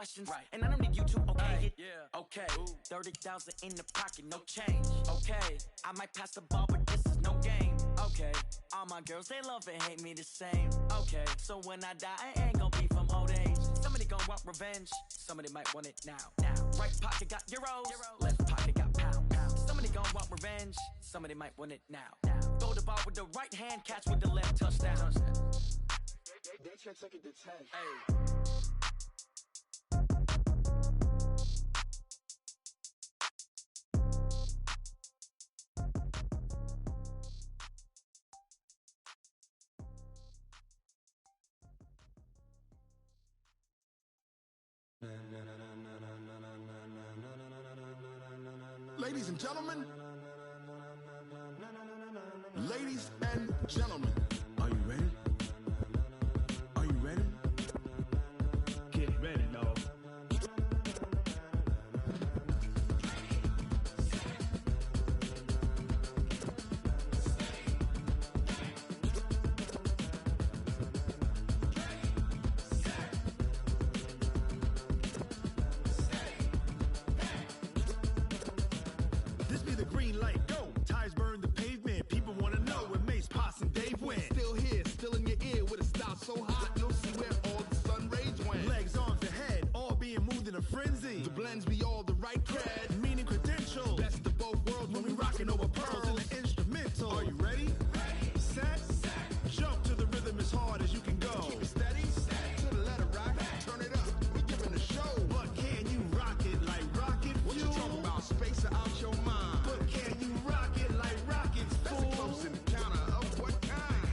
questions, right. And I don't need you to okay it. Yeah. Okay. 30,000 in the pocket, no change. Okay. I might pass the ball, but this is no game. Okay. All my girls, they love and hate me the same. Okay. So when I die, I ain't gonna be from old age. Somebody gon' want revenge. Somebody might want it now. Right pocket got euros. Left pocket got pound. Somebody gon' want revenge. Somebody might want it now. Throw the ball with the right hand, catch with the left, touchdown. They check second to 10. Hey. Ladies and gentlemen, ladies and gentlemen, are you ready? Are you ready? Get ready, dog. This be the green light, go. Tires burn the pavement. People wanna know where Mace, Poss, and Dave went. Still here, still in your ear with a style so hot, you'll see where all the sun rays went. Legs, arms, and head, all being moved in a frenzy. The blends be all the right cred, meaning credentials. Best of both worlds when we rockin' over pearls in the instrumental. Are you ready? Ready. Set. Jump to the rhythm as hard as you can go. Keep it steady. To the letter rock. Turn it up. We giving a show. But can you rock it like rocket fuel? What you talking about? Space or out your mind? But can you rock it like rockets, fool? That's a close encounter of what kind?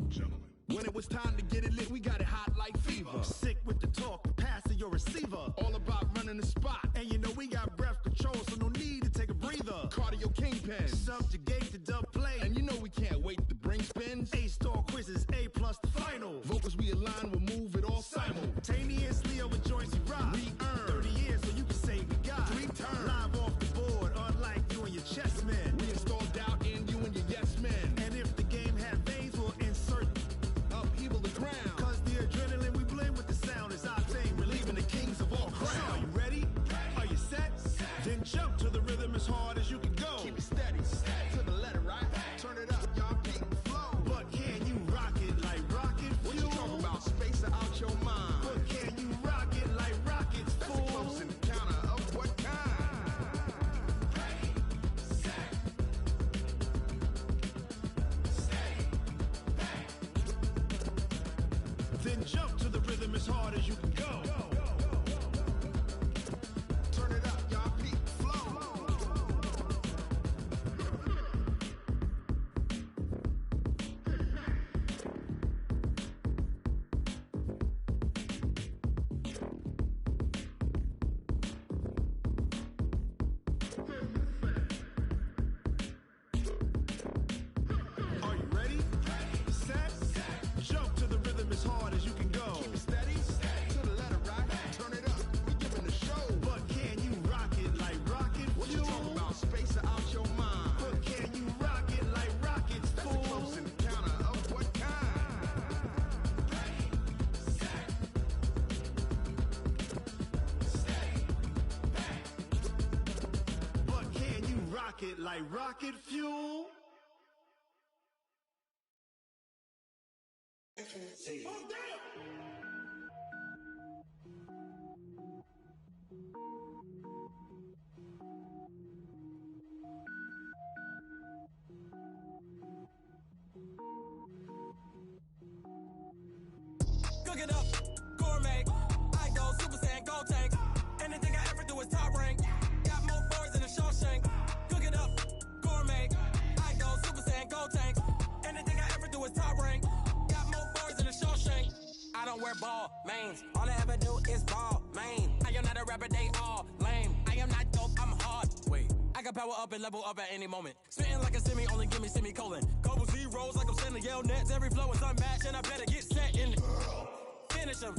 Gentlemen. When it was time to get it lit, we got it hot like fever. Sick with the talk, passing your receiver. All about running the spot. And you know we got breath control, so no need to take a breather. Cardio kingpin, subjugate the dub play. And you know we can't wait to bring spins. A-star quizzes, A+ the final. Vocals we align, we'll move it all simultaneously over joints we rock. We earn 30 years, so you can say we got 3 turns. Live off the board, unlike you and your chess men. We install doubt in you and your yes men. And if the game had veins, we'll insert upheaval the ground. Cause the adrenaline we blend with the sound is our thing, relieving the kings of all crowns. So are you ready? Are you set? Then jump to the rhythm as hard as you can go. Keep it steady, to the letter right. Turn it up, y'all keep the flow. But can you rock it like rocket fuel? What you talking about? Space or out your mind? But can you rock it like rockets, fool? That's a close encounter of what kind? Ready, set, stay back. Then jump to the rhythm as hard as you can go. Turn it up, y'all peak flow. Are you ready? Set. Jump to the rhythm as hard as you can go. Keep it steady. To the letter right. Turn it up. We giving a show. But can you rock it like rocket fuel? What you talking about? Space or out your mind? But can you rock it like rockets, fool? That's a close encounter of what kind? Ready, set, stay back. But can you rock it like rocket fuel? Oh, damn! Cook it up, gourmet. I go Super Saiyan, gold tank. Anything I ever do is top rank. Got more boys than a Shawshank. Cook it up, gourmet. I go Super Saiyan, gold tank. Anything I ever do is top rank. Got more boys than a Shawshank. I don't wear ball mains. All I ever do is ball main. I am not a rapper, they all lame. I am not dope, I'm hard. Wait, I can power up and level up at any moment. Spitting like a semi, only give me semicolon. Couple zeros like I'm sending yell nets. Every flow is unmatched and I better get set in. Finish them.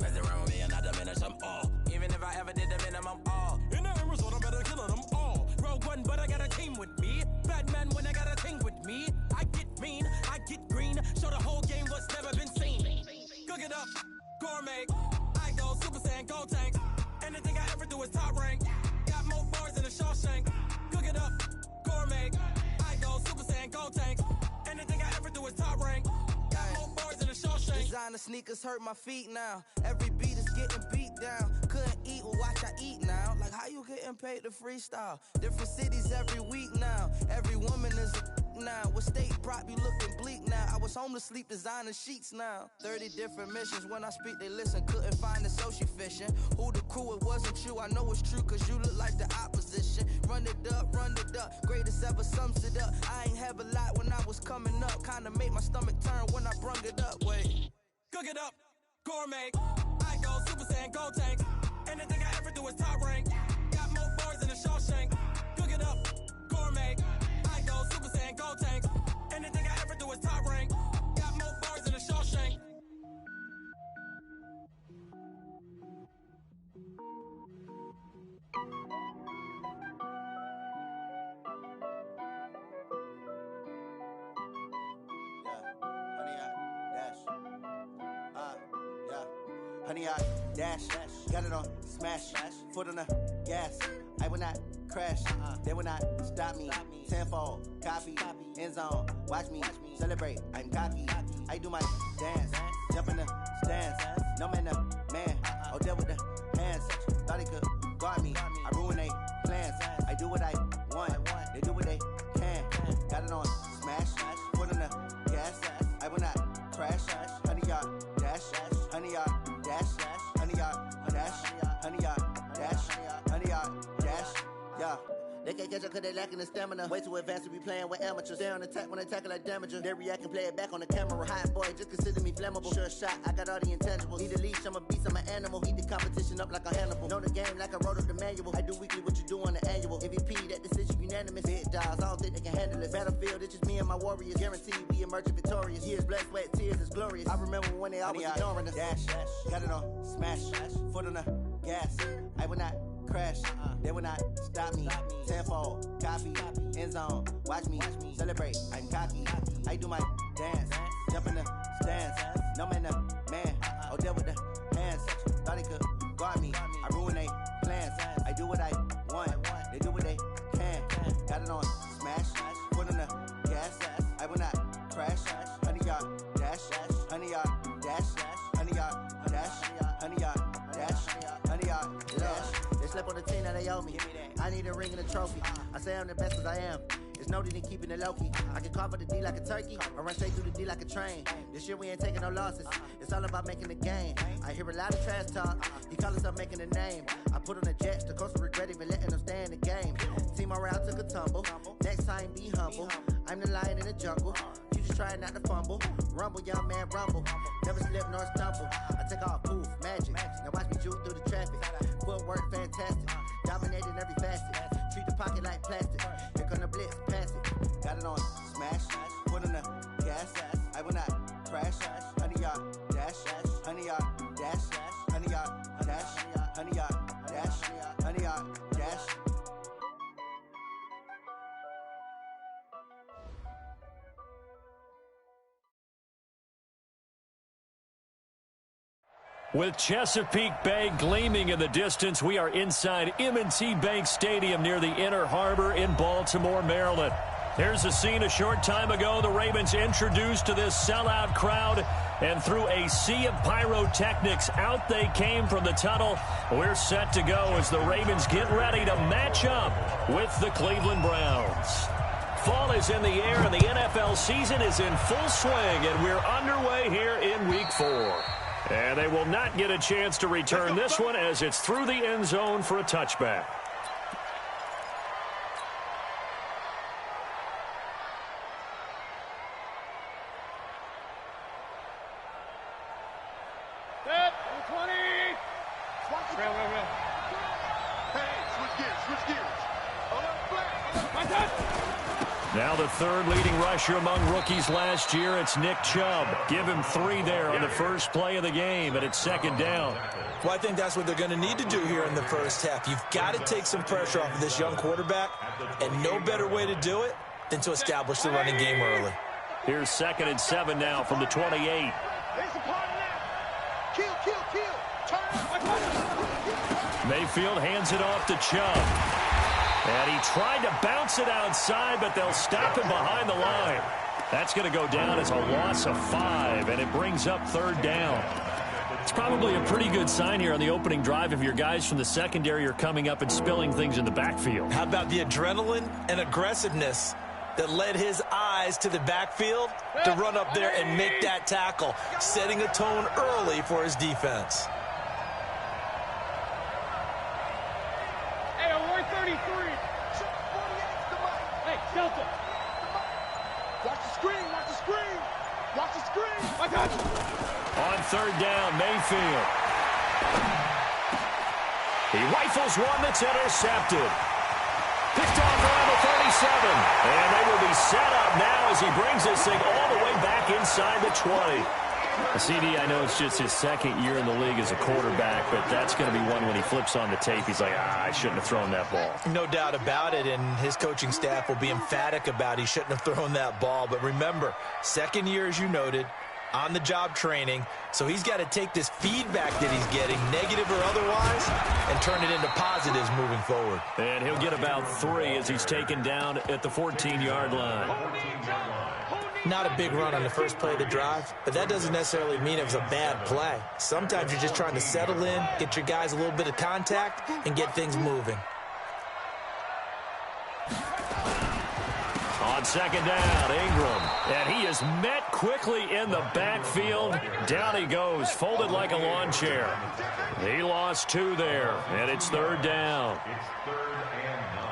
Mess around with me and I diminish them all. Even if I ever did the minimum all. In the end result, I better kill them all. Rogue One, but I got a team with me. Batman when I got a thing with me. I get mean, I get green. Show the whole game what's never been seen. Cook up, gourmet. I go Super Saiyan, go tank. Anything I ever do is top rank. Got more bars than a Shawshank. Cook it up, gourmet. I go Super Saiyan, go tank. Anything I ever do is top rank. Got more bars than a Shawshank. Designer sneakers hurt my feet now. Every beat is getting beat down. Couldn't eat, well watch I eat now. Like how you getting paid to freestyle? Different cities every week now. Every woman is a now. With state prop, you looking bleak now. I was home to sleep, designer sheets now. 30 different missions. When I speak, they listen. Couldn't find it, so she fishing. Who the crew? It wasn't you. I know it's true, cause you look like the opposition. Run it up, run it up. Greatest ever sums it up. I ain't have a lot when I was coming up. Kinda made my stomach turn when I brung it up. Wait. Cook it up, gourmet. I go Super Saiyan, go tank. Anything I ever do is top rank. Got more bars than a Shawshank. Cook it up, gourmet. I go Super Saiyan, go tank. Anything I ever do is top rank. Got more bars than a Shawshank. Honey, I dash, got it on smash, foot on the gas. I will not crash, they will not stop me. Tenfold, copy, end zone, watch me celebrate. I'm cocky, I do my dance, jump in the stands. No man, the man, oh, deal with the hands. Thought he could guard me, I ruin they plans. I do what I want, they do what they can. Got it on smash, foot on the gas. I will not crash, honey, y'all dash, honey, y'all dash, honey, y'all dash, honey, y'all dash, honey, y'all dash, yeah. They can't catch up cause they lacking the stamina. Way too advanced to be playing with amateurs. Stay on attack when they tackle like damager. They react and play it back on the camera. Hot boy, just consider me flammable. Sure shot, I got all the intangibles. Need a leash, I'm a beast, I'm an animal. Heat the competition up like a Hannibal. Know the game like I wrote up the manual. I do weekly what you do on the annual. MVP, that decision unanimous. Big dogs, I don't think they can handle it. Battlefield, it's just me and my warriors. Guaranteed we emerging victorious. Years, blood, sweat, tears, it's glorious. I remember when they always ignoring us. Dash, got it on smash, foot on the gas. I will not crash, they will not stop me. Tenfold, copy, end zone, watch me celebrate. I'm cocky, I do my dance, jump in the stands. No man, the man, oh, deal with the hands. Thought he could guard me, I ruin they plans. I do what I want, they do what they can. Got it on smash, foot on the gas. I will not crash, honey, y'all dash, honey, y'all dash, honey, y'all dash, honey, y'all dash, honey, y'all dash. They slept on the team that they owe me. I need a ring and a trophy. I say I'm the best as I am. It's no need in keeping it low-key. I can carve up the D like a turkey or run straight through the D like a train. This year we ain't taking no losses. It's all about making the game. I hear a lot of trash talk. He call us up making a name. I put on the jets. The coach will regret even letting them stay in the game. Team morale took a tumble. Next time be humble. I'm the lion in the jungle. You just trying not to fumble. Rumble, young man, rumble. Never slip nor stumble. I take off, poof, magic. Now watch me juke through the traffic. Footwork fantastic. Dominating every facet. Treat the pocket like plastic. Here come the blitz, pass it. Got it on smash, foot on the gas. I will not crash. Honey, y'all dash, honey, y'all dash, honey, y'all dash, honey, y'all dash, honey, y'all dash. With Chesapeake Bay gleaming in the distance, we are inside M&T Bank Stadium near the Inner Harbor in Baltimore, Maryland. Here's the scene a short time ago. The Ravens introduced to this sellout crowd, and through a sea of pyrotechnics, out they came from the tunnel. We're set to go as the Ravens get ready to match up with the Cleveland Browns. Fall is in the air, and the NFL season is in full swing, and we're underway here in Week 4. And they will not get a chance to return this one as it's through the end zone for a touchback. Set, 20. Hey, switch gears. Now the third leading rusher among rookies last year, it's Nick Chubb. Give him 3 there on the first play of the game, and it's second down. Well, I think that's what they're going to need to do here in the first half. You've got to take some pressure off of this young quarterback, and no better way to do it than to establish the running game early. Here's 2nd and 7 now from the 28. Mayfield hands it off to Chubb. And he tried to bounce it outside, but they'll stop him behind the line. That's going to go down as a loss of 5, and it brings up 3rd down. It's probably a pretty good sign here on the opening drive if your guys from the secondary are coming up and spilling things in the backfield. How about the adrenaline and aggressiveness that led his eyes to the backfield to run up there and make that tackle, setting a tone early for his defense. Hey, Roy 33. Hey, Delta. Watch the screen, watch the screen. Watch the screen. I got you. On 3rd down, Mayfield. He rifles one that's intercepted. Picked off around the 37. And they will be set up now as he brings this thing all the way back inside the 20. CD, I know it's just his 2nd year in the league as a quarterback, but that's going to be one when he flips on the tape. He's like, I shouldn't have thrown that ball. No doubt about it, and his coaching staff will be emphatic about he shouldn't have thrown that ball. But remember, 2nd year, as you noted, on-the-job training, so he's got to take this feedback that he's getting, negative or otherwise, and turn it into positives moving forward. And he'll get about 3 as he's taken down at the 14-yard line. Not a big run on the first play of the drive, but that doesn't necessarily mean it was a bad play. Sometimes you're just trying to settle in, get your guys a little bit of contact, and get things moving. On 2nd down, Ingram. And he is met quickly in the backfield. Down he goes, folded like a lawn chair. He lost 2 there, and it's 3rd down. It's 3rd and 9.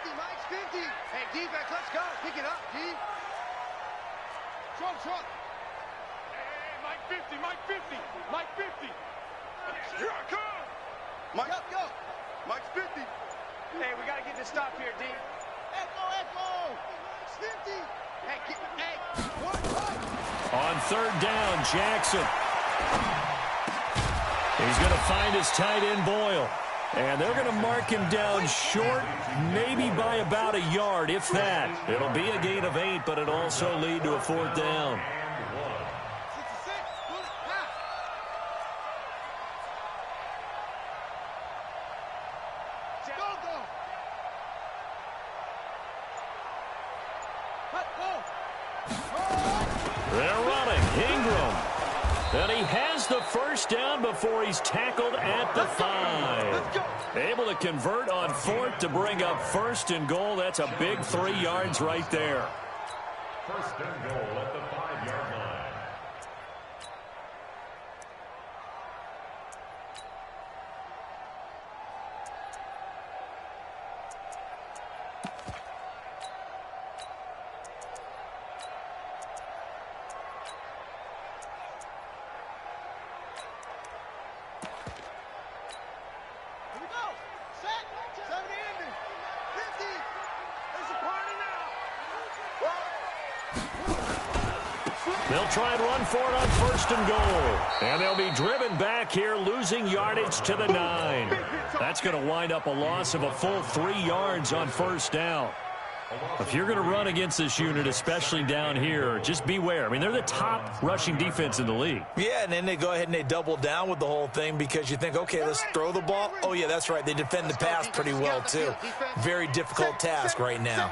50, Mike's 50. Hey, defense, let's go. Pick it up, D. Trump. Hey, Mike 50, Mike 50, Mike 50. Here I come. Mike, go. Mike's 50. Hey, we got to get this stop here, D. Echo. 50. Hey, what? On 3rd down, Jackson. He's going to find his tight end, Boyle. And they're going to mark him down short, maybe by about a yard, if that. It'll be a gain of 8, but it'll also lead to a 4th down. They're running. Ingram. And he has the 1st down before he's tackled at the 5. Able to convert on 4th to bring up 1st and goal. That's a big 3 yards right there. 1st and goal at the 5-yard line. They'll try and run for it on 1st and goal. And they'll be driven back here, losing yardage to the 9. That's going to wind up a loss of a full 3 yards on 1st down. If you're going to run against this unit, especially down here, just beware. I mean, they're the top rushing defense in the league. Yeah, and then they go ahead and they double down with the whole thing because you think, okay, let's throw the ball. Oh, yeah, that's right. They defend the pass pretty well, too. Very difficult task right now.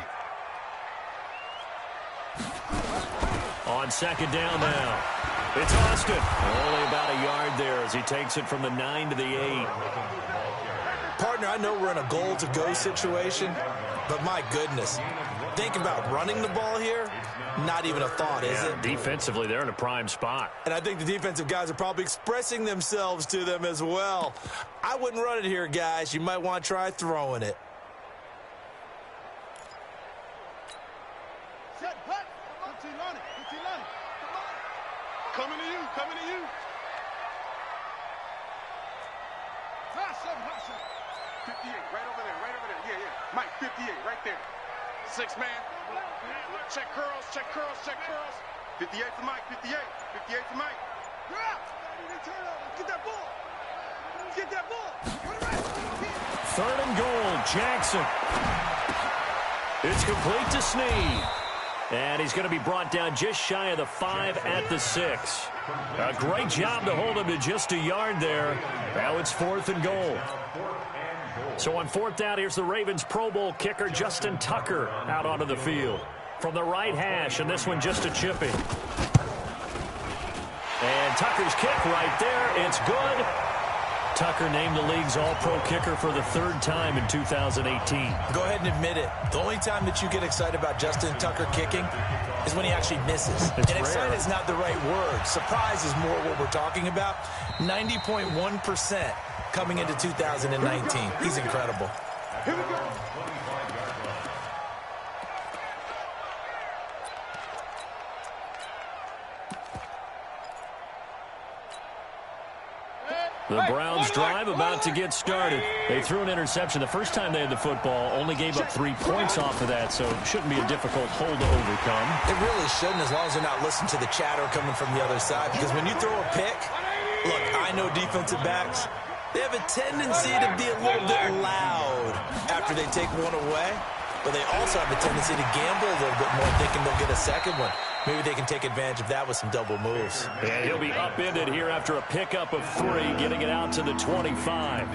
On 2nd down now, it's Austin. Only about a yard there as he takes it from the 9 to the 8. Partner, I know we're in a goal-to-go situation, but my goodness, think about running the ball here, not even a thought, is it? Defensively, they're in a prime spot. And I think the defensive guys are probably expressing themselves to them as well. I wouldn't run it here, guys. You might want to try throwing it. Coming to you. Hot shot. 58, right over there. Yeah. Mike, 58, right there. 6 man. Check curls. 58 for Mike, 58 for Mike. Get that ball. 3rd and goal, Jackson. It's complete to Snead. And he's going to be brought down just shy of the 5 at the 6. A great job to hold him to just a yard there. Now it's 4th and goal. So on 4th down, here's the Ravens Pro Bowl kicker Justin Tucker out onto the field. From the right hash, and this one just a chipping. And Tucker's kick right there. It's good. Tucker named the league's all-pro kicker for the 3rd time in 2018. Go ahead and admit it. The only time that you get excited about Justin Tucker kicking is when he actually misses. It's and excited rare. is not the right word. Surprise is more what we're talking about. 90.1% coming into 2019. He's incredible. Here we go. The Browns drive about to get started. They threw an interception the first time they had the football, only gave up 3 points off of that, so it shouldn't be a difficult hole to overcome. It really shouldn't, as long as they're not listening to the chatter coming from the other side, because when you throw a pick, look, I know defensive backs, they have a tendency to be a little bit loud after they take one away, but they also have a tendency to gamble a little bit more, thinking they'll get a second one. Maybe they can take advantage of that with some double moves. And he'll be upended here after a pickup of 3, getting it out to the 25.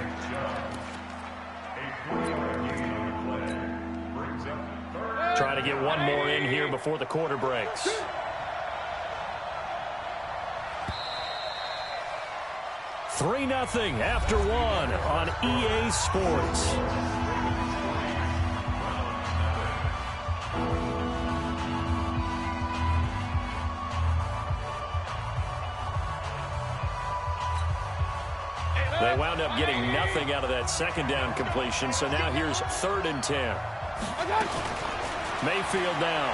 Trying to get one more in here before the quarter breaks. Three 3-0 after 1 on EA Sports. They wound up getting nothing out of that 2nd down completion, so now here's 3rd and 10. Mayfield down.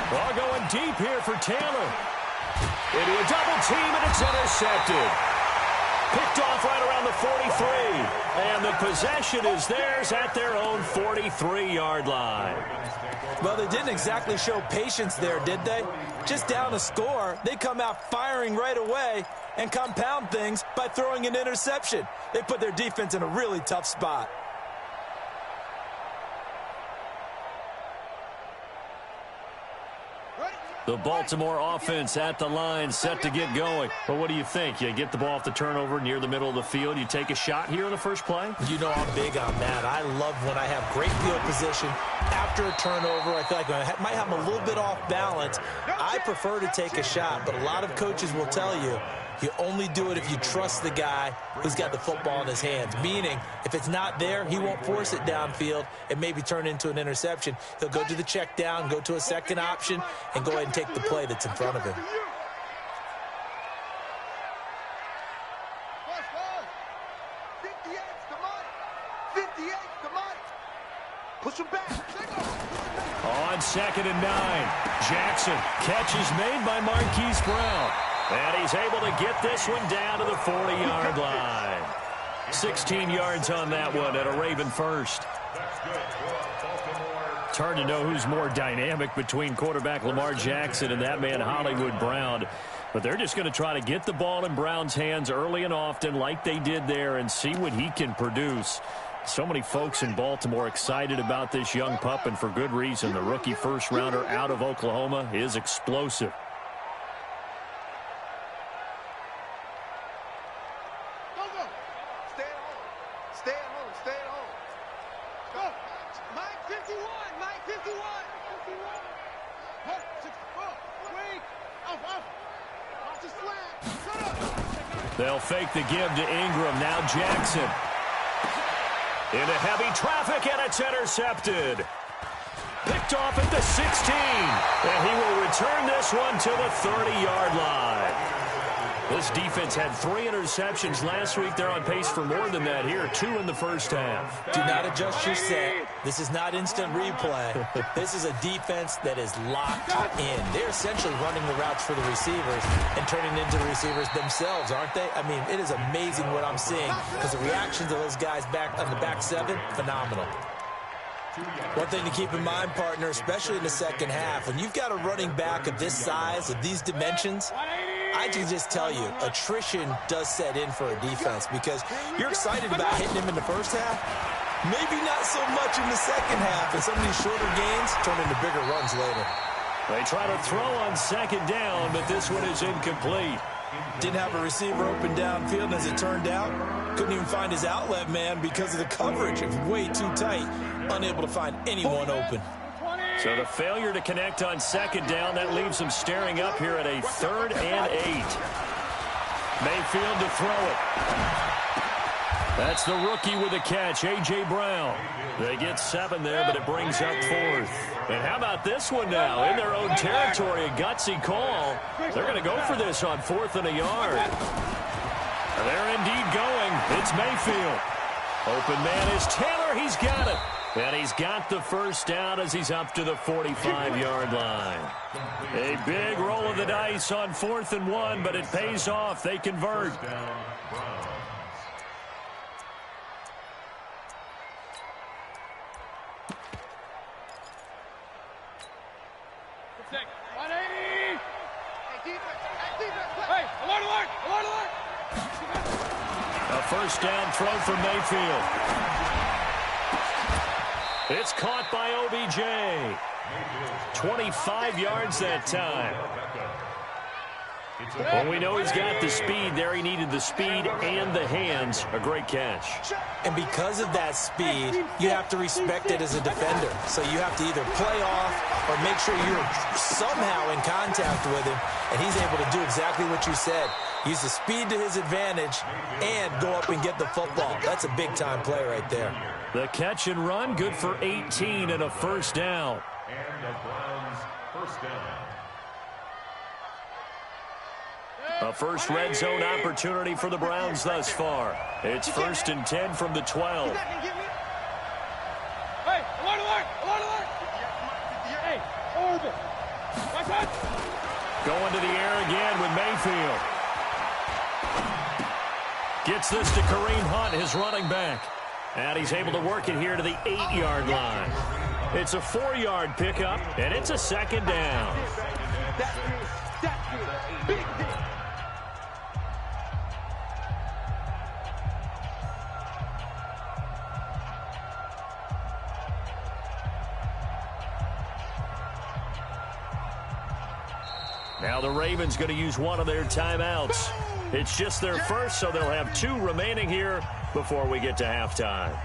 Well, going deep here for Taylor. Into a double team, and it's intercepted. Picked off right around the 43. And the possession is theirs at their own 43-yard line. Well, they didn't exactly show patience there, did they? Just down a score, they come out firing right away and compound things by throwing an interception. They put their defense in a really tough spot. The Baltimore offense at the line, set to get going. But what do you think? You get the ball off the turnover near the middle of the field. You take a shot here in the first play? You know I'm big on that. I love when I have great field position. After a turnover, I feel like I might have them a little bit off balance. I prefer to take a shot, but a lot of coaches will tell you, you only do it if you trust the guy who's got the football in his hands. Meaning, if it's not there, he won't force it downfield and maybe turn into an interception. He'll go to the check down, go to a second option, and go ahead and take the play that's in front of him. Push him back. On 2nd and 9, Jackson. Catch is made by Marquise Brown. And he's able to get this one down to the 40-yard line. 16 yards on that one at a Raven first. It's hard to know who's more dynamic between quarterback Lamar Jackson and that man Hollywood Brown. But they're just going to try to get the ball in Brown's hands early and often like they did there and see what he can produce. So many folks in Baltimore excited about this young pup, and for good reason. The rookie first-rounder out of Oklahoma is explosive. Go, go. Stay at home. Stay at home. Stay at home. Go. Mike 51. Mike 51. 51. Wait. Off. Off the slant. Shut up. They'll fake the give to Ingram. Now Jackson. Into heavy traffic, and it's intercepted. Picked off at the 16. And he will return this one to the 30-yard line. This defense had 3 interceptions last week. They're on pace for more than that here. 2 in the first half. Do not adjust your set. This is not instant replay. This is a defense that is locked in. They're essentially running the routes for the receivers and turning into the receivers themselves, aren't they? I mean, it is amazing what I'm seeing because the reactions of those guys back on the back 7, phenomenal. One thing to keep in mind, partner, especially in the second half, when you've got a running back of this size, of these dimensions, I can just tell you, attrition does set in for a defense because you're excited about hitting him in the first half, Maybe not so much in the second half, and some of these shorter gains turn into bigger runs later. They try to throw on second down, but this one is incomplete. Didn't have a receiver open downfield, and as it turned out, couldn't even find his outlet man because of the coverage. It was way too tight, unable to find anyone open. So the failure to connect on second down, that leaves him staring up here at a 3rd and 8. Mayfield to throw it. That's the rookie with the catch, A.J. Brown. They get 7 there, but it brings up 4th. And how about this one now? In their own territory, a gutsy call. They're going to go for this on 4th and a yard. They're indeed going. It's Mayfield. Open man is Taylor. He's got it. And he's got the first down as he's up to the 45-yard line. A big roll of the dice on 4th and 1, but it pays off. They convert. A first down throw for Mayfield. It's caught by OBJ. 25 yards that time. Well, we know he's got the speed there. He needed the speed and the hands. A great catch. And because of that speed, you have to respect it as a defender. So you have to either play off or make sure you're somehow in contact with him, and he's able to do exactly what you said. Use the speed to his advantage and go up and get the football. That's a big-time play right there. The catch and run, good for 18 and a first down. And the Browns' first down. A first red zone opportunity for the Browns thus far. It's 1st and 10 from the 12. Hey, alert! Hey, over. Watch out! Going to the air again with Mayfield. Gets this to Kareem Hunt, his running back. And he's able to work it here to the 8-yard line. It's a 4-yard pickup, and it's a second down. Now the Ravens going to use one of their timeouts. It's just their first, so they'll have 2 remaining here before we get to halftime.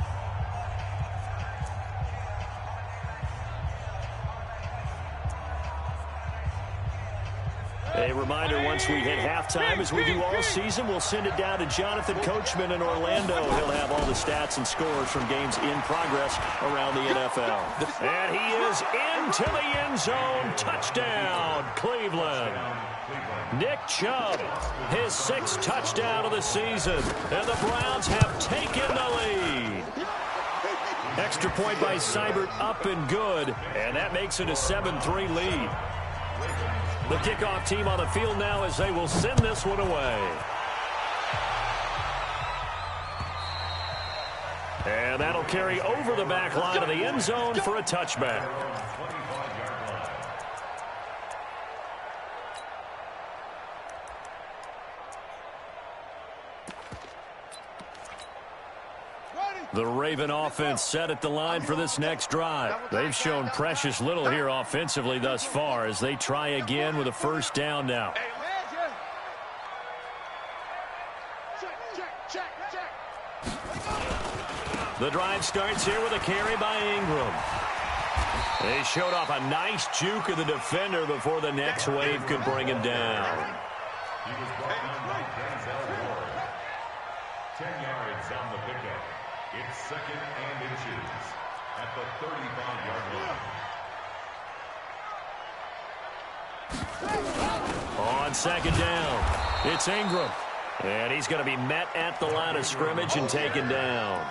A reminder, once we hit halftime, as we do all season, we'll send it down to Jonathan Coachman in Orlando. He'll have all the stats and scores from games in progress around the NFL. And he is into the end zone. Touchdown, Cleveland. Nick Chubb, his 6th touchdown of the season. And the Browns have taken the lead. Extra point by Seibert, up and good. And that makes it a 7-3 lead. The kickoff team on the field now as they will send this one away. And that'll carry over the back line of the end zone for a touchback. The Raven offense set at the line for this next drive. They've shown precious little here offensively thus far as they try again with a first down now. The drive starts here with a carry by Ingram. They showed off a nice juke of the defender before the next wave could bring him down. He was brought down by Denzel Ward. 10 yards on the pickup. It's 2nd and inches at the 35-yard line. On second down, it's Ingram. And he's going to be met at the line of scrimmage and taken down.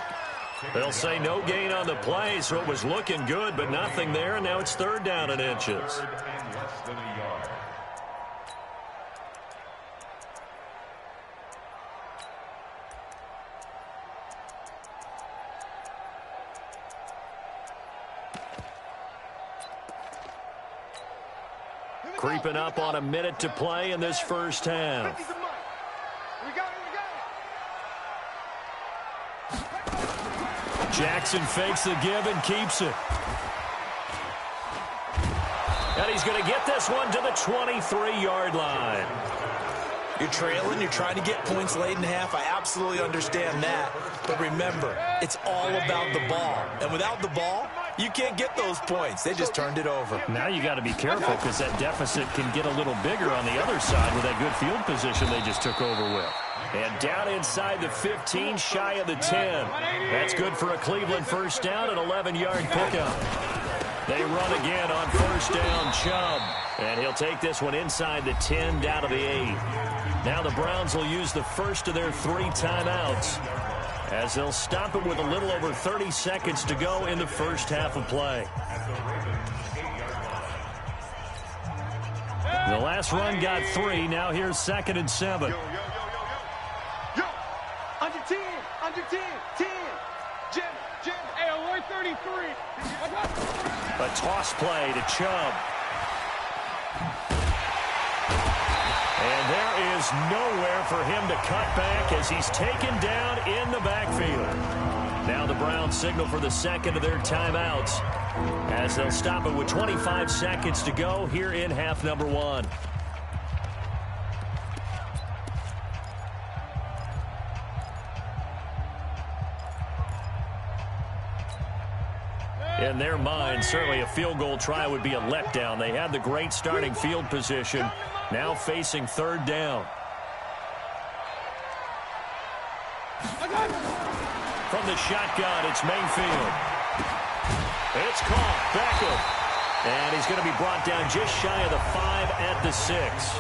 They'll say no gain on the play, so it was looking good, but nothing there, and now it's 3rd down and inches. 3rd and less than a yard. Creeping up on a minute to play in this first half. Jackson fakes the give and keeps it. And he's going to get this one to the 23-yard line. You're trailing, you're trying to get points late in the half. I absolutely understand that. But remember, it's all about the ball. And without the ball, you can't get those points. They just turned it over. Now you got to be careful because that deficit can get a little bigger on the other side with that good field position they just took over with. And down inside the 15, shy of the 10. That's good for a Cleveland first down, an 11-yard pickup. They run again on first down, Chubb. And he'll take this one inside the 10, down to the 8. Now the Browns will use the first of their 3 timeouts as they'll stop it with a little over 30 seconds to go in the first half of play. The last run got 3. Now here's 2nd and 7. Yo, under 10, 10. Jim, hey, alert 33. A toss play to Chubb. And there is nowhere for him to cut back as he's taken down in the backfield. Now the Browns signal for the second of their timeouts as they'll stop it with 25 seconds to go here in half number 1. In their mind, certainly a field goal try would be a letdown. They had the great starting field position, now facing 3rd down. From the shotgun, it's Mayfield. It's caught. Beckham. And he's going to be brought down just shy of the 5 at the 6.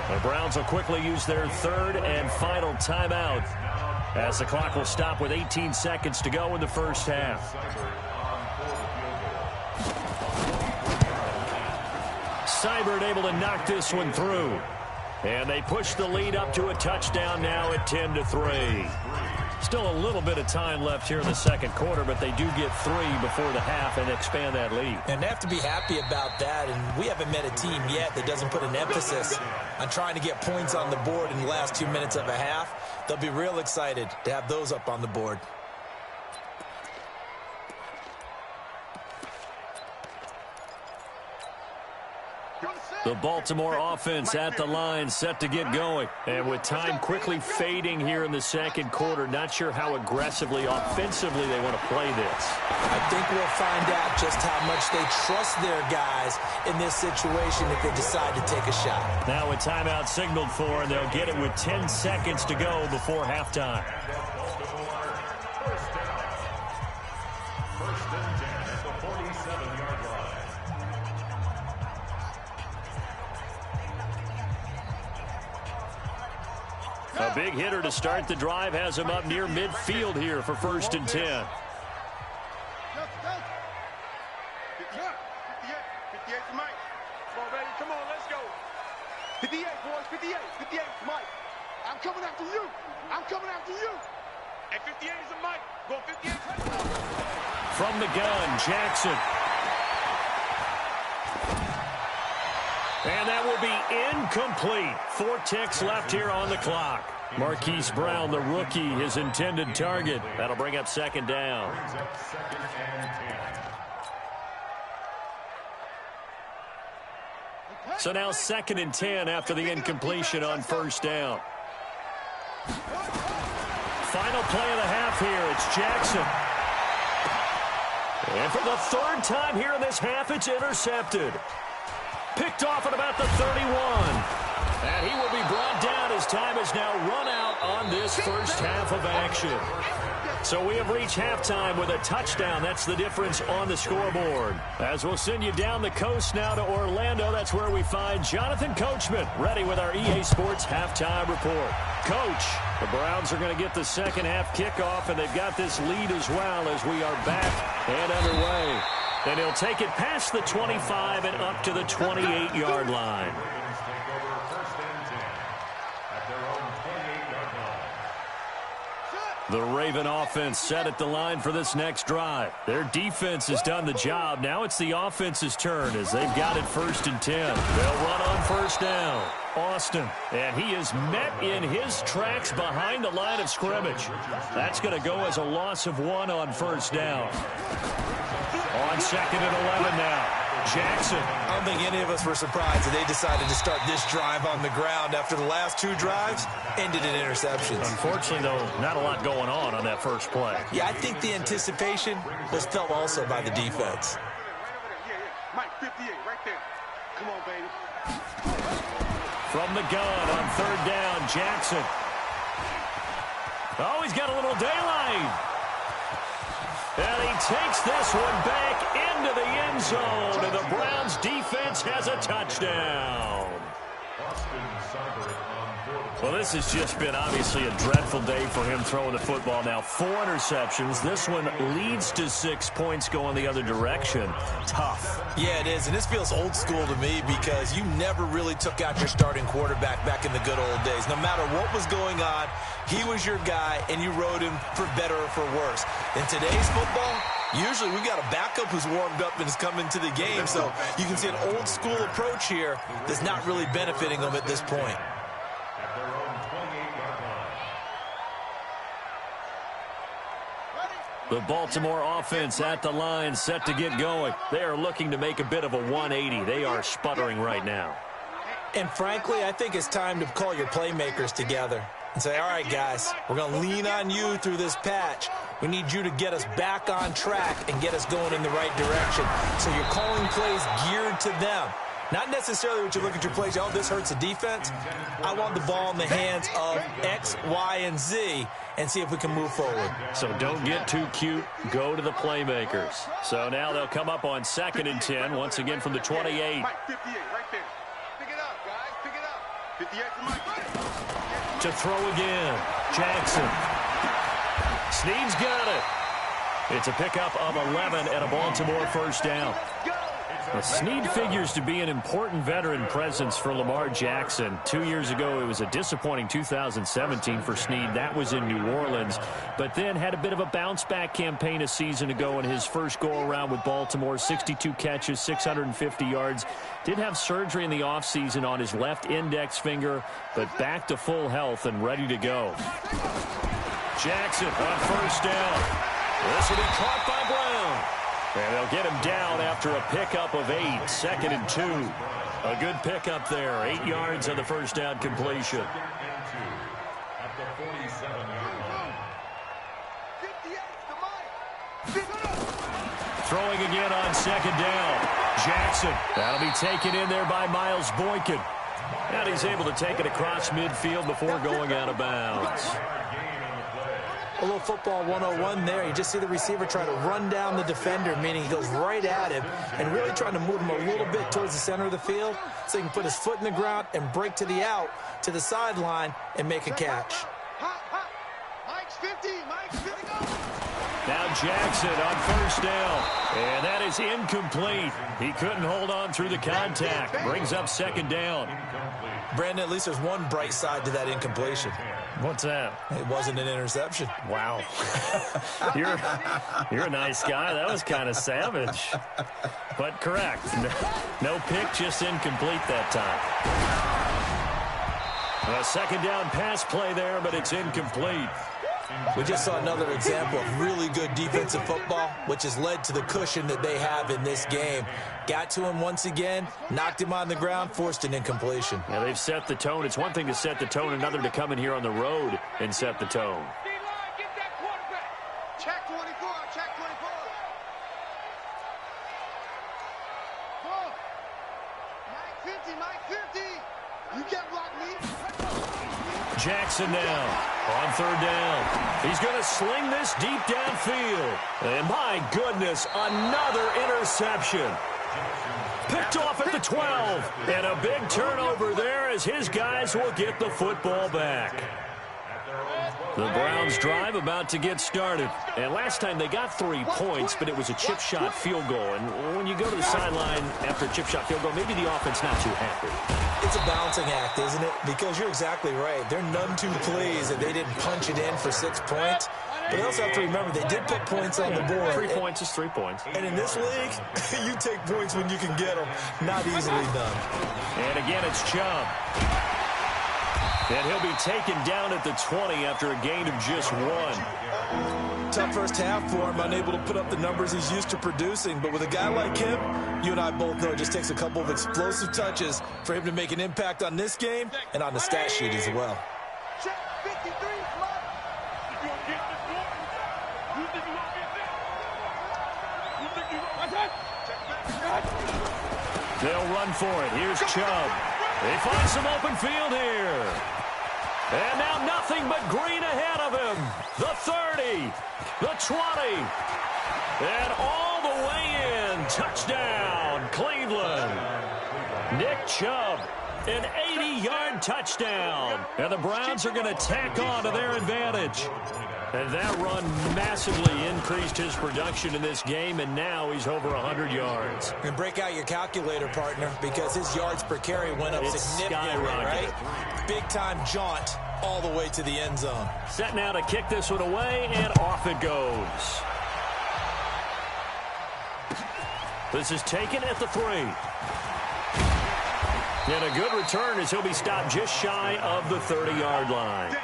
The Browns will quickly use their 3rd and final timeout as the clock will stop with 18 seconds to go in the first half. Seibert able to knock this one through. And they push the lead up to a touchdown now at 10-3. Still a little bit of time left here in the second quarter, but they do get 3 before the half and expand that lead. And they have to be happy about that, and we haven't met a team yet that doesn't put an emphasis on trying to get points on the board in the last 2 minutes of a half. They'll be real excited to have those up on the board. The Baltimore offense at the line, set to get going. And with time quickly fading here in the second quarter, not sure how aggressively, offensively they want to play this. I think we'll find out just how much they trust their guys in this situation if they decide to take a shot. Now a timeout signaled for, and they'll get it with 10 seconds to go before halftime. First and 10 at the 47-yard line. A big hitter to start the drive has him up near midfield here for 1st and 10. 58's Mike. Come on, baby. Come on, let's go. 58, boys. 58's Mike. I'm coming after you. And 58 is a Mike. Go 58. From the gun, Jackson. And that will be incomplete. 4 ticks left here on the clock. Marquise Brown, the rookie, his intended target. That'll bring up 2nd down. So now 2nd and 10 after the incompletion on 1st down. Final play of the half here. It's Jackson. And for the 3rd time here in this half, it's intercepted. Picked off at about the 31. And he will be brought down as time has now run out on this first half of action. So we have reached halftime with a touchdown. That's the difference on the scoreboard. As we'll send you down the coast now to Orlando, that's where we find Jonathan Coachman ready with our EA Sports halftime report. Coach, the Browns are going to get the second half kickoff, and they've got this lead as well as we are back and underway. And he'll take it past the 25 and up to the 28-yard line. The Raven offense set at the line for this next drive. Their defense has done the job. Now it's the offense's turn as they've got it 1st and 10. They'll run on 1st down. Austin, and he is met in his tracks behind the line of scrimmage. That's going to go as a loss of 1 on 1st down. On 2nd and 11 now. Jackson. I don't think any of us were surprised that they decided to start this drive on the ground after the last 2 drives ended in interceptions. Unfortunately, though, not a lot going on that first play. Yeah, I think the anticipation was felt also by the defense. Mike 58 right there. Come on, baby. From the gun on 3rd down, Jackson. Oh, he's got a little daylight. And he takes this one back into the end zone, and the Browns defense has a touchdown. Well, this has just been obviously a dreadful day for him throwing the football. Now 4 interceptions. This one leads to 6 points going the other direction. Tough. Yeah, it is, and this feels old school to me because you never really took out your starting quarterback back in the good old days. No matter what was going on, he was your guy, and you rode him for better or for worse. In today's football, usually we've got a backup who's warmed up and is coming to the game, so you can see an old school approach here that's not really benefiting them at this point. The Baltimore offense at the line, set to get going. They are looking to make a bit of a 180. They are sputtering right now. And frankly, I think it's time to call your playmakers together and say, all right, guys, we're going to lean on you through this patch. We need you to get us back on track and get us going in the right direction. So you're calling plays geared to them. Not necessarily what you look at your plays, oh, this hurts the defense. I want the ball in the hands of X, Y, and Z and see if we can move forward. So don't get too cute. Go to the playmakers. So now they'll come up on 2nd and 10, once again from the 28. Mike 58 right there. Pick it up, guys. Pick it up. 58 for Mike. To throw again. Jackson. Snead's got it. It's a pickup of 11 and a Baltimore 1st down. Well, Snead figures to be an important veteran presence for Lamar Jackson. 2 years ago, it was a disappointing 2017 for Snead. That was in New Orleans, but then had a bit of a bounce-back campaign a season ago in his first go-around with Baltimore. 62 catches, 650 yards. Did have surgery in the offseason on his left index finger, but back to full health and ready to go. Jackson on 1st down. This will be caught by Brown. And they'll get him down after a pickup of 8, 2nd and 2. A good pickup there, 8 yards on the 1st down completion. At the 47-yard line. Throwing again on 2nd down. Jackson, that'll be taken in there by Miles Boykin. And he's able to take it across midfield before going out of bounds. A little football 101 there. You just see the receiver try to run down the defender, meaning he goes right at him and really trying to move him a little bit towards the center of the field so he can put his foot in the ground and break to the out, to the sideline, and make a catch. Mike's 50. Mike's 50. Now Jackson on 1st down. And that is incomplete. He couldn't hold on through the contact. Brings up 2nd down. Brandon, at least there's one bright side to that incompletion. What's that? It wasn't an interception. Wow. You're a nice guy. That was kind of savage. But correct. No pick, just incomplete that time. A 2nd down pass play there, but it's incomplete. We just saw another example of really good defensive football, which has led to the cushion that they have in this game. Got to him once again, knocked him on the ground, forced an incompletion. Yeah, they've set the tone. It's one thing to set the tone, another to come in here on the road and set the tone. Check 24. Check 24. Mike 50. Mike 50. You can't block me. Jackson now on 3rd down. He's going to sling this deep downfield. And my goodness, another interception. Picked off at the 12. And a big turnover there as his guys will get the football back. At their own The Browns drive about to get started. And last time they got 3 points, but it was a chip shot field goal. And when you go to the sideline after a chip shot field goal, maybe the offense not too happy. It's a balancing act, isn't it? Because you're exactly right. They're none too pleased that they didn't punch it in for 6 points. But they also have to remember they did put points on the board. 3 points is 3 points. And in this league, you take points when you can get them. Not easily done. And again, it's Chubb. And he'll be taken down at the 20 after a gain of just 1. Tough first half for him, unable to put up the numbers he's used to producing. But with a guy like him, you and I both know it just takes a couple of explosive touches for him to make an impact on this game and on the stat sheet as well. Check 53, flat. You gonna get this one? You think you gonna get this? You think you gonna get this? They'll run for it. Here's Chubb. They find some open field here. And now nothing but green ahead of him. The 30, the 20, and all the way in. Touchdown, Cleveland. Nick Chubb, an 80-yard touchdown. And the Browns are going to tack on to their advantage. And that run massively increased his production in this game, and now he's over 100 yards. And break out your calculator, partner, because his yards per carry went up significantly, right? Big-time jaunt all the way to the end zone. Set now to kick this one away, and off it goes. This is taken at the 3. And a good return as he'll be stopped just shy of the 30-yard line.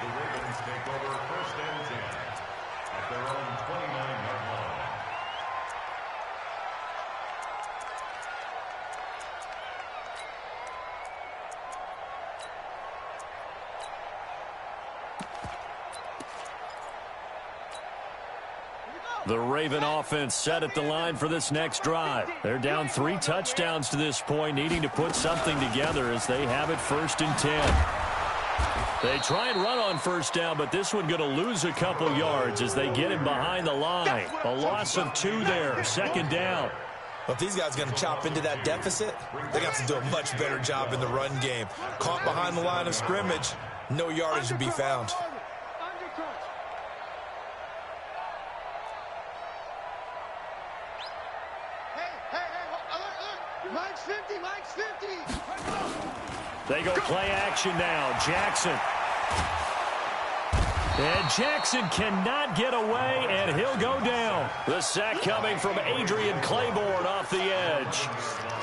The Raven offense set at the line for this next drive. They're down 3 touchdowns to this point, needing to put something together as they have it 1st and 10. They try and run on first down, but this one going to lose a couple yards as they get him behind the line. A loss of 2 there, 2nd down. Well, if these guys are going to chop into that deficit, they got to do a much better job in the run game. Caught behind the line of scrimmage, no yardage to be found. Mike's 50, Mike's 50. They go play action now. Jackson. And Jackson cannot get away, and he'll go down. The sack coming from Adrian Claiborne off the edge.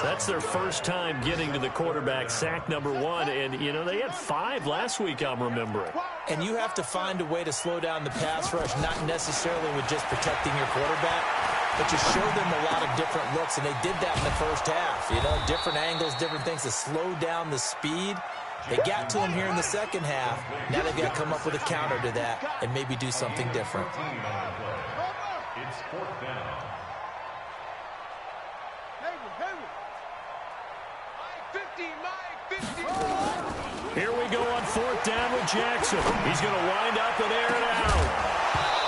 That's their first time getting to the quarterback, sack number 1. And, you know, they had 5 last week, I'm remembering. And you have to find a way to slow down the pass rush, not necessarily with just protecting your quarterback, but you show them a lot of different looks, and they did that in the first half. You know, different angles, different things to slow down the speed. They got to him here in the second half. Now they've got to come up with a counter to that and maybe do something different. It's 4th down. Here we go on 4th down with Jackson. He's going to wind up and air it out.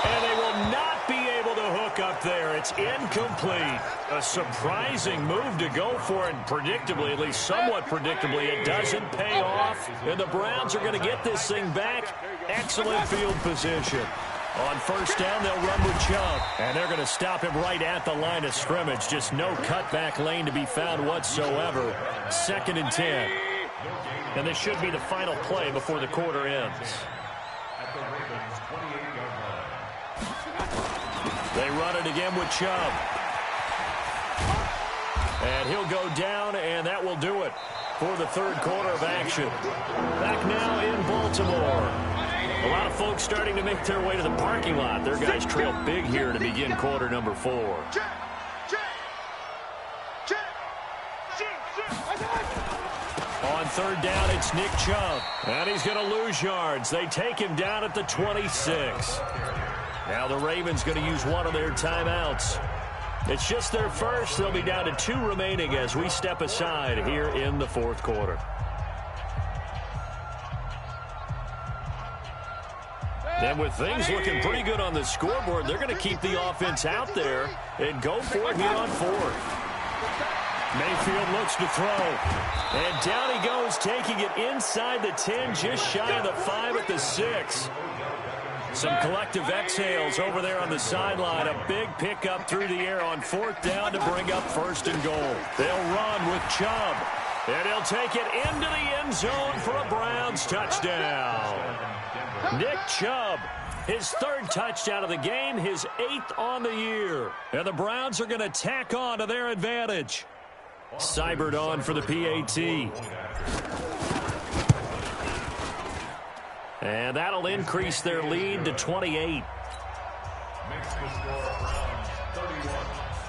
And they will not be able to hook up there. It's incomplete. A surprising move to go for it. Predictably, at least somewhat predictably, it doesn't pay off. And the Browns are going to get this thing back. Excellent field position. On 1st down, they'll run with Chubb. And they're going to stop him right at the line of scrimmage. Just no cutback lane to be found whatsoever. 2nd and 10. And this should be the final play before the quarter ends. At the Ravens' 28-yard line. They run it again with Chubb. And he'll go down, and that will do it for the 3rd quarter of action. Back now in Baltimore. A lot of folks starting to make their way to the parking lot. Their guys trail big here to begin quarter number 4. On 3rd down, it's Nick Chubb. And he's going to lose yards. They take him down at the 26. Now the Ravens going to use one of their timeouts. It's just their first. They'll be down to 2 remaining as we step aside here in the 4th quarter. And with things looking pretty good on the scoreboard, they're going to keep the offense out there and go for it here on 4th. Mayfield looks to throw. And down he goes, taking it inside the 10, just shy of the 5 at the 6. Some collective exhales over there on the sideline. A big pickup through the air on 4th down to bring up 1st and goal. They'll run with Chubb. And he'll take it into the end zone for a Browns touchdown. Nick Chubb, his 3rd touchdown of the game, his 8th on the year. And the Browns are going to tack on to their advantage. Seibert on for the PAT. And that'll increase their lead to 28.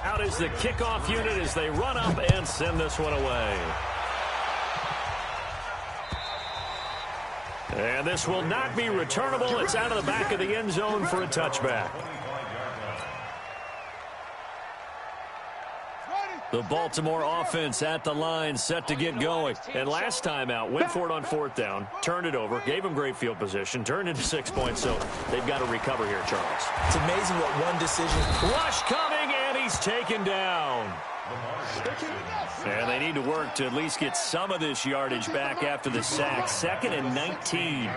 Out is the kickoff unit as they run up and send this one away. And this will not be returnable. It's out of the back of the end zone for a touchback. The Baltimore offense at the line, set to get going. And last time out, went for it on 4th down, turned it over, gave them great field position, turned into 6 points, so they've got to recover here, Charles. It's amazing what one decision. Rush coming, and he's taken down. And they need to work to at least get some of this yardage back after the sack. 2nd and 19.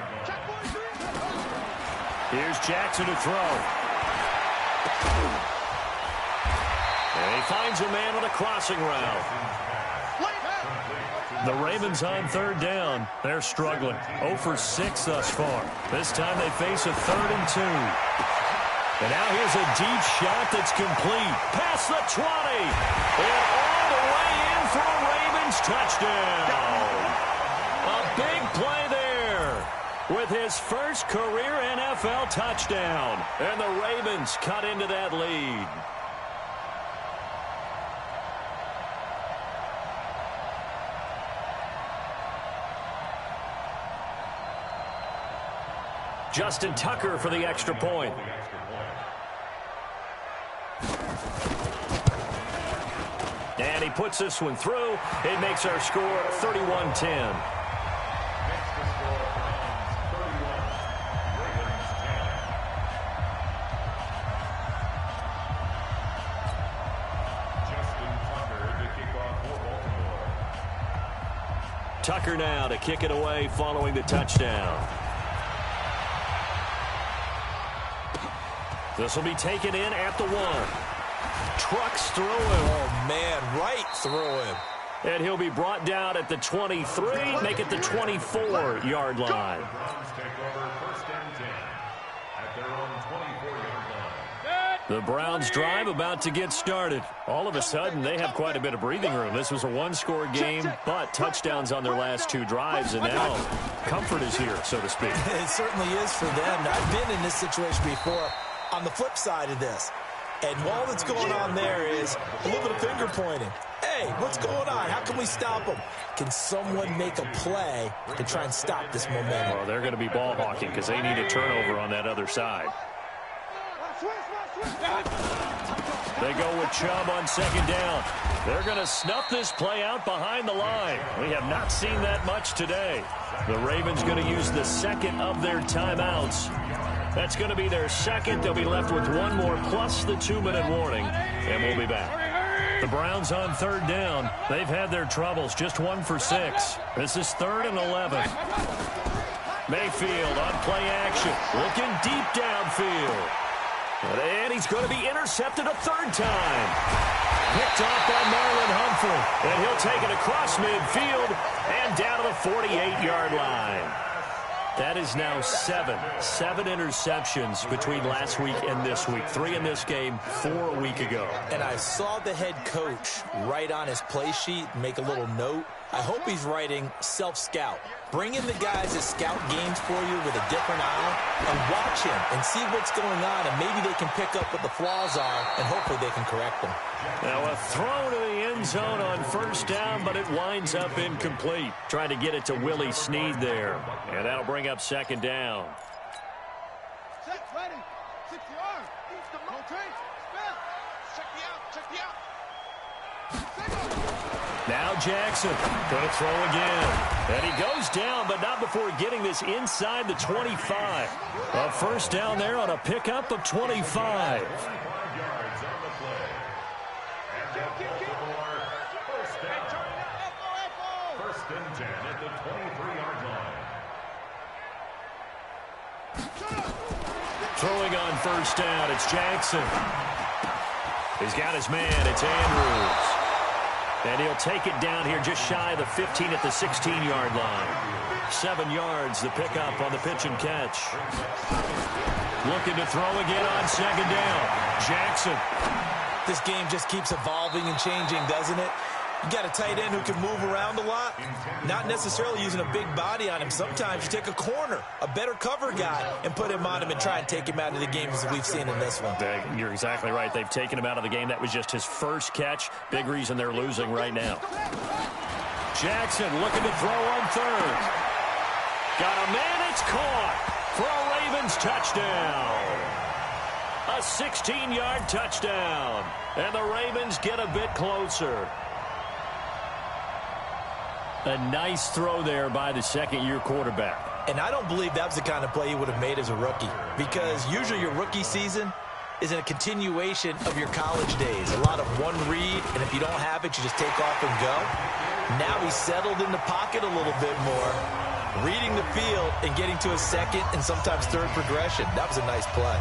Here's Jackson to throw. And he finds a man on a crossing route. The Ravens on 3rd down. They're struggling. 0 for 6 thus far. This time they face a 3rd and 2. And now here's a deep shot that's complete. Past the 20. And all the way in for a Ravens touchdown. A big play there with his first career NFL touchdown. And the Ravens cut into that lead. Justin Tucker for the extra point. And he puts this one through. It makes our score 31-10. Tucker now to kick it away following the touchdown. This will be taken in at the 1. Trucks through him. Oh, man, right through him. And he'll be brought down at the 23, make it the 24-yard line. The Browns take over 1st and 10 at their own 24-yard line. The Browns drive about to get started. All of a sudden, they have quite a bit of breathing room. This was a one-score game, but touchdowns on their last 2 drives, and now comfort is here, so to speak. It certainly is for them. I've been in this situation before. On the flip side of this, and all that's going on there is a little bit of finger pointing. Hey, what's going on? How can we stop them? Can someone make a play to try and stop this momentum? Well, they're going to be ball hawking because they need a turnover on that other side. They go with Chubb on 2nd down. They're going to snuff this play out behind the line. We have not seen that much today. The Ravens going to use the 2nd of their timeouts. That's going to be their 2nd. They'll be left with 1 more plus the 2-minute warning, and we'll be back. The Browns on 3rd down. They've had their troubles, just 1 for 6. This is 3rd and 11. Mayfield on play action, looking deep downfield. And he's going to be intercepted a 3rd time. Picked off by Marlon Humphrey, and he'll take it across midfield and down to the 48-yard line. That is now 7 interceptions between last week and this week. 3 in this game, 4 a week ago. And I saw the head coach write on his play sheet, make a little note. I hope he's writing self-scout. Bring in the guys that scout games for you with a different eye and watch him and see what's going on, and maybe they can pick up what the flaws are, and hopefully they can correct them. Now a throw to the end zone on 1st down, but it winds up incomplete. Trying to get it to Willie Snead there, and that'll bring up 2nd down. Set, ready, 60 yards. Rotate, spin. Check the out. Now Jackson going to throw again. And he goes down, but not before getting this inside the 25. A 1st down there on a pickup of 25. First and 10 at the 23-yard line. Throwing on first down, it's Jackson. He's got his man, it's Andrews. And he'll take it down here just shy of the 15 at the 16-yard line. 7 yards, the pickup on the pitch and catch. Looking to throw again on second down. Jackson. This game just keeps evolving and changing, doesn't it? You got a tight end who can move around a lot, not necessarily using a big body on him. Sometimes you take a corner, a better cover guy, and put him on him and try and take him out of the game as we've seen in this one. You're exactly right. They've taken him out of the game. That was just his first catch. Big reason they're losing right now. Jackson looking to throw on third. Got a man, it's caught for a Ravens touchdown. A 16-yard touchdown. And the Ravens get a bit closer. A nice throw there by the second-year quarterback. And I don't believe that was the kind of play he would have made as a rookie, because usually your rookie season is in a continuation of your college days. A lot of one read, and if you don't have it, you just take off and go. Now he's settled in the pocket a little bit more, reading the field and getting to a second and sometimes third progression. That was a nice play.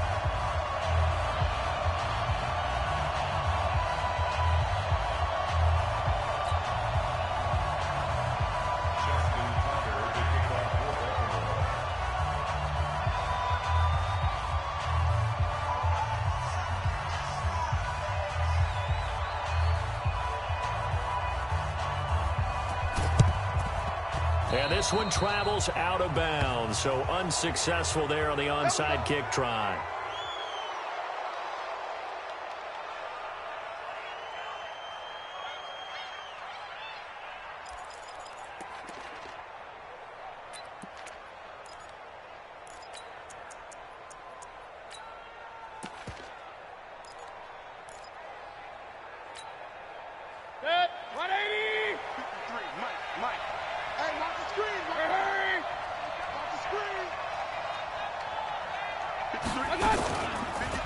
And this one travels out of bounds, so unsuccessful there on the onside kick try.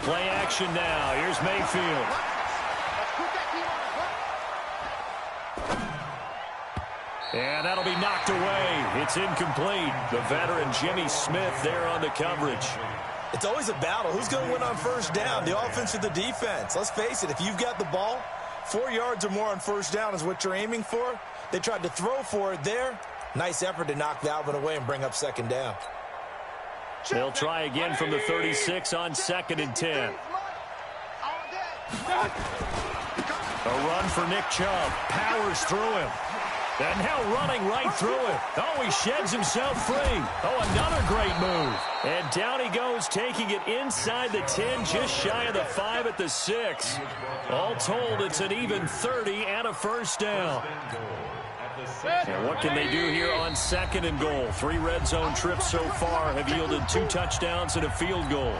Play action now. Here's Mayfield. And that'll be knocked away. It's incomplete. The veteran Jimmy Smith there on the coverage. It's always a battle. Who's going to win on first down, the offense or the defense? Let's face it, if you've got the ball, 4 yards or more on first down is what you're aiming for. They tried to throw for it there. Nice effort to knock that one away and bring up second down. They'll try again from the 36 on 2nd and 10. A run for Nick Chubb. Powers through him. And now running right through it. Oh, he sheds himself free. Oh, another great move. And down he goes, taking it inside the 10, just shy of the 5 at the 6. All told, it's an even 30 and a first down. And what can they do here on 2nd and goal? 3 red zone trips so far have yielded 2 touchdowns and a field goal.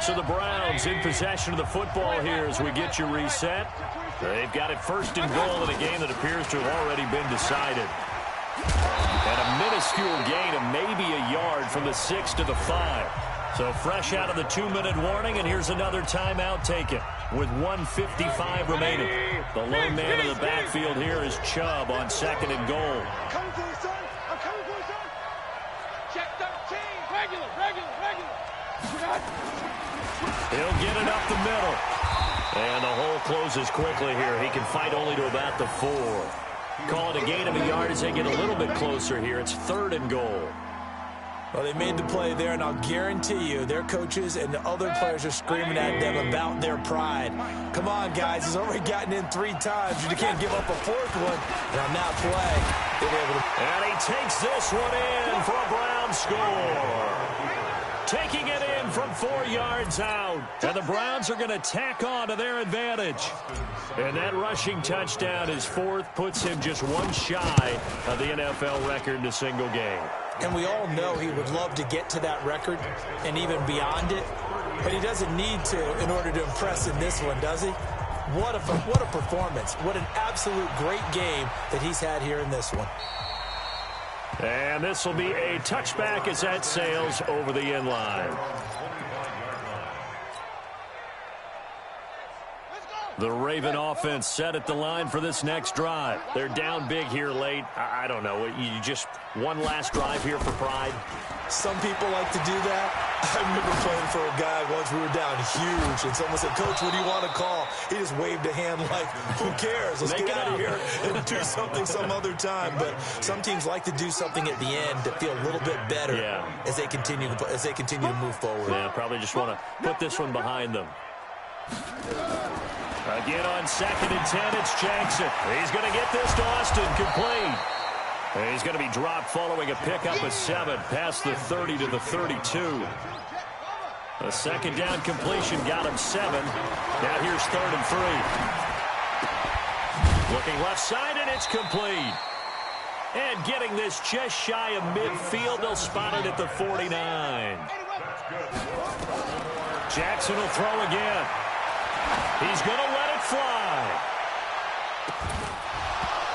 So the Browns in possession of the football here as we get you reset. They've got it 1st and goal in a game that appears to have already been decided. And a minuscule gain of maybe a yard from the 6 to the 5. So fresh out of the 2-minute warning, and here's another timeout taken with 1:55 remaining. The lone man in the backfield here is Chubb on 2nd and goal. I'm coming for you, son. I'm coming for you, son. Check 13. Regular. He'll get it up the middle. And the hole closes quickly here. He can fight only to about the 4. Call it a gain of a yard as they get a little bit closer here. It's 3rd and goal. Well, they made the play there, and I'll guarantee you their coaches and the other players are screaming at them about their pride. Come on, guys. He's already gotten in 3 times. You can't give up a 4th one. And on that play, they were able to... And he takes this one in for a Brown score. Taking it in from 4 yards out. And the Browns are going to tack on to their advantage. And that rushing touchdown, his 4th, puts him just 1 shy of the NFL record in a single game. And we all know he would love to get to that record and even beyond it. But he doesn't need to in order to impress in this one, does he? What a performance. What an absolute great game that he's had here in this one. And this will be a touchback as that sails over the end line. The Raven offense set at the line for this next drive. They're down big here late. I don't know. You just one last drive here for pride? Some people like to do that. I remember playing for a guy once. We were down huge, and someone said, "Coach, what do you want to call?" He just waved a hand like, who cares? Let's get out of here and do something some other time. But some teams like to do something at the end to feel a little bit better as they continue to move forward. Yeah, probably just want to put this one behind them. Again on 2nd and 10, it's Jackson. He's going to get this to Austin, complete. He's going to be dropped following a pickup of 7 past the 30 to the 32. A second down completion got him 7. Now here's 3rd and 3. Looking left side, and it's complete. And getting this just shy of midfield, they'll spot it at the 49. Jackson will throw again. He's going to let it fly.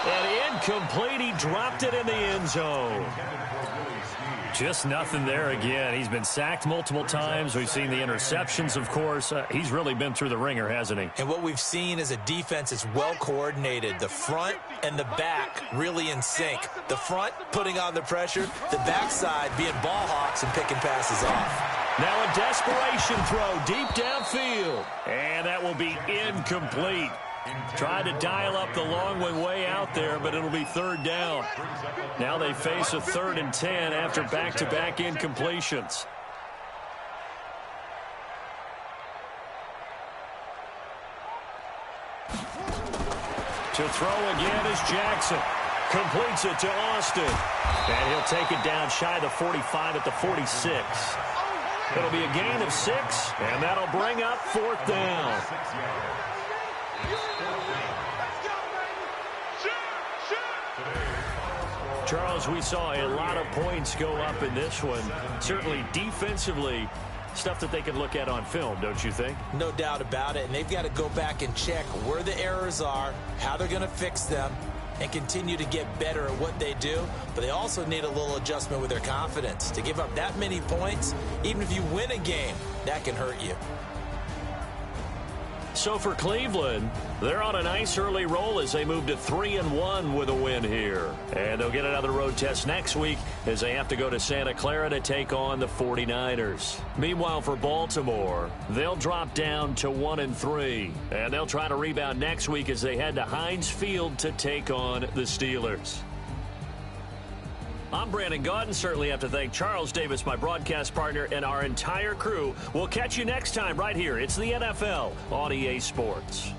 And incomplete. He dropped it in the end zone. Just nothing there again. He's been sacked multiple times. We've seen the interceptions, of course. He's really been through the ringer, hasn't he? And what we've seen is a defense that's well coordinated. The front and the back really in sync. The front putting on the pressure. The backside being ball hawks and picking passes off. Now a desperation throw deep downfield. And that will be incomplete. Tried to dial up the long way out there, but it'll be 3rd down. Now they face a 3rd and 10 after back-to-back incompletions. To throw again is Jackson. Completes it to Austin. And he'll take it down shy of the 45 at the 46. It'll be a gain of 6, and that'll bring up 4th down. Charles, we saw a lot of points go up in this one. Certainly defensively, stuff that they can look at on film, don't you think? No doubt about it, and they've got to go back and check where the errors are, how they're going to fix them, and continue to get better at what they do. But they also need a little adjustment with their confidence. To give up that many points, even if you win a game, that can hurt you. So for Cleveland, they're on a nice early roll as they move to 3-1 with a win here. And they'll get another road test next week as they have to go to Santa Clara to take on the 49ers. Meanwhile, for Baltimore, they'll drop down to 1-3. And they'll try to rebound next week as they head to Heinz Field to take on the Steelers. I'm Brandon Gaudin. Certainly have to thank Charles Davis, my broadcast partner, and our entire crew. We'll catch you next time right here. It's the NFL on EA Sports.